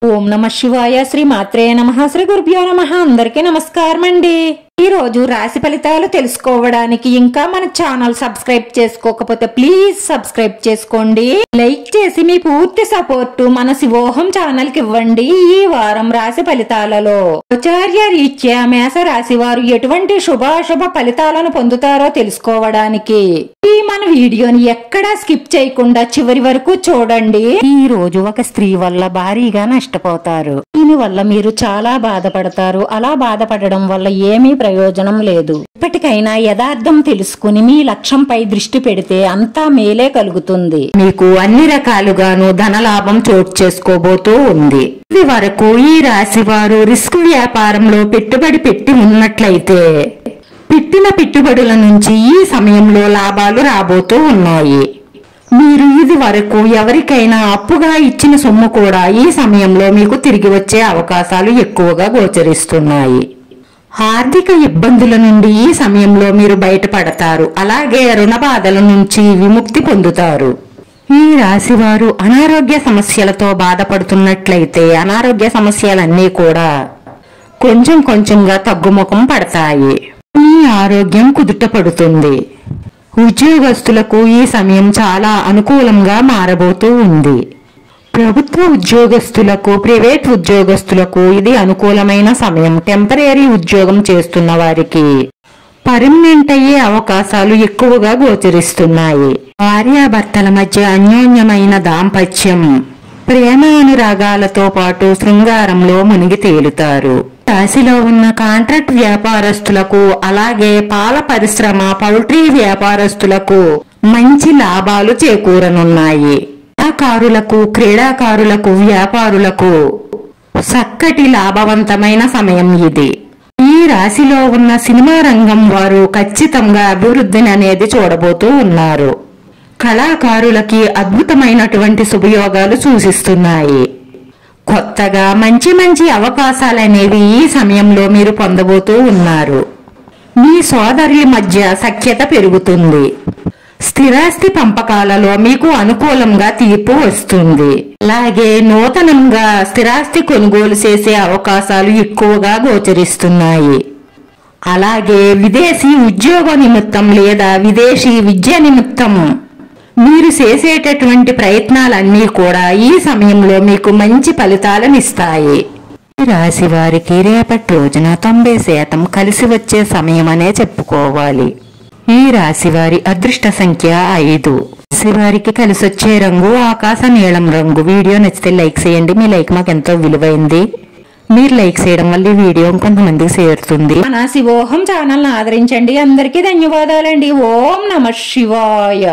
ఓం నమ శివాయ. శ్రీ మాత్రే నమః. శ్రీ గురుభ్యో నమః. అందరికీ నమస్కారం అండి. ఈ రోజు రాశి ఫలితాలు తెలుసుకోవడానికి ఇంకా మన ఛానల్ సబ్స్క్రైబ్ చేసుకోకపోతే ప్లీజ్ సబ్స్క్రైబ్ చేసుకోండి. లైక్ చేసి మీ పూర్తి సపోర్ట్ మన శివోహం ఛానల్ కి ఇవ్వండి. ఈ వారం రాశి ఫలితాలలో ఆచార్య రీత్యా మేష రాశి వారు ఎటువంటి శుభాశుభ ఫలితాలను పొందుతారో తెలుసుకోవడానికి ఈ మన వీడియోని ఎక్కడా స్కిప్ చేయకుండా చివరి వరకు చూడండి. ఈ రోజు ఒక స్త్రీ వల్ల భారీగా నష్టపోతారు. దీని వల్ల మీరు చాలా బాధపడతారు. అలా బాధపడడం వల్ల ఏమీ ప్రయోజనం లేదు. ఇప్పటికైనా యథార్థం తెలుసుకుని మీ లక్ష్యంపై దృష్టి పెడితే అంతా మేలే కలుగుతుంది. మీకు అన్ని రకాలుగాను ధనలాభం చోటు చేసుకోబోతూ ఉంది. ఇది వరకు ఈ రాశి వారు రిస్క్ వ్యాపారంలో పెట్టుబడి పెట్టి ఉన్నట్లయితే పెట్టిన పెట్టుబడుల నుంచి ఈ సమయంలో లాభాలు రాబోతూ ఉన్నాయి. మీరు ఇది వరకు ఎవరికైనా అప్పుగా ఇచ్చిన సొమ్ము కూడా ఈ సమయంలో మీకు తిరిగి వచ్చే అవకాశాలు ఎక్కువగా గోచరిస్తున్నాయి. ఆర్థిక ఇబ్బందుల నుండి ఈ సమయంలో మీరు బయటపడతారు. అలాగే రుణ బాధల నుంచి విముక్తి పొందుతారు. ఈ రాశి వారు అనారోగ్య సమస్యలతో బాధపడుతున్నట్లయితే అనారోగ్య సమస్యలన్నీ కూడా కొంచెం కొంచెంగా తగ్గుముఖం పడతాయి. మీ ఆరోగ్యం కుదుట పడుతుంది. ఉద్యోగస్తులకు ఈ సమయం చాలా అనుకూలంగా మారబోతూ ఉంది. ప్రభుత్వ ఉద్యోగస్తులకు, ప్రైవేట్ ఉద్యోగస్తులకు ఇది అనుకూలమైన సమయం. టెంపరరీ ఉద్యోగం చేస్తున్న వారికి పర్మనెంట్ అయ్యే అవకాశాలు ఎక్కువగా గోచరిస్తున్నాయి. భార్యాభర్తల మధ్య అన్యోన్యమైన దాంపత్యం, ప్రేమానురాగాలతో పాటు శృంగారంలో మునిగి తేలుతారు. రాశిలో ఉన్న కాంట్రాక్ట్ వ్యాపారస్తులకు, అలాగే పాల పరిశ్రమ, పౌల్ట్రీ వ్యాపారస్తులకు మంచి లాభాలు చేకూరనున్నాయి. కళాకారులకు, క్రీడాకారులకు, వ్యాపారులకు చక్కటి లాభవంతమైన సమయం ఇది. ఈ రాశిలో ఉన్న సినిమా రంగం వారు ఖచ్చితంగా అభివృద్ధిని అనేది చూడబోతూ ఉన్నారు. కళాకారులకి అద్భుతమైనటువంటి శుభయోగాలు సూచిస్తున్నాయి. కొత్తగా మంచి మంచి అవకాశాలనేవి ఈ సమయంలో మీరు పొందబోతూ ఉన్నారు. మీ సోదరుల మధ్య సఖ్యత పెరుగుతుంది. స్థిరాస్తి పంపకాలలో మీకు అనుకూలంగా తీర్పు వస్తుంది. అలాగే నూతనంగా స్థిరాస్తి కొనుగోలు చేసే అవకాశాలు ఎక్కువగా గోచరిస్తున్నాయి. అలాగే విదేశీ ఉద్యోగ నిమిత్తం లేదా విదేశీ విద్య నిమిత్తం మీరు చేసేటటువంటి ప్రయత్నాలన్నీ కూడా ఈ సమయంలో మీకు మంచి ఫలితాలను ఇస్తాయి. ఈ రాశి వారికి రేపటి రోజున 90% కలిసి వచ్చే సమయం అనే చెప్పుకోవాలి. ఈ రాశి వారి అదృష్ట సంఖ్య 5. రాశి వారికి కలిసి వచ్చే రంగు ఆకాశ నీలం రంగు. వీడియో నచ్చితే లైక్ చేయండి. మీ లైక్ మాకు ఎంతో విలువైంది. మీరు లైక్ చేయడం వల్ల ఈ వీడియో కొంతమందికి చేరుతుంది. మన శివోహం ఛానల్ ఆదరించండి. అందరికీ ధన్యవాదాలండి. ఓం నమ శివాయ.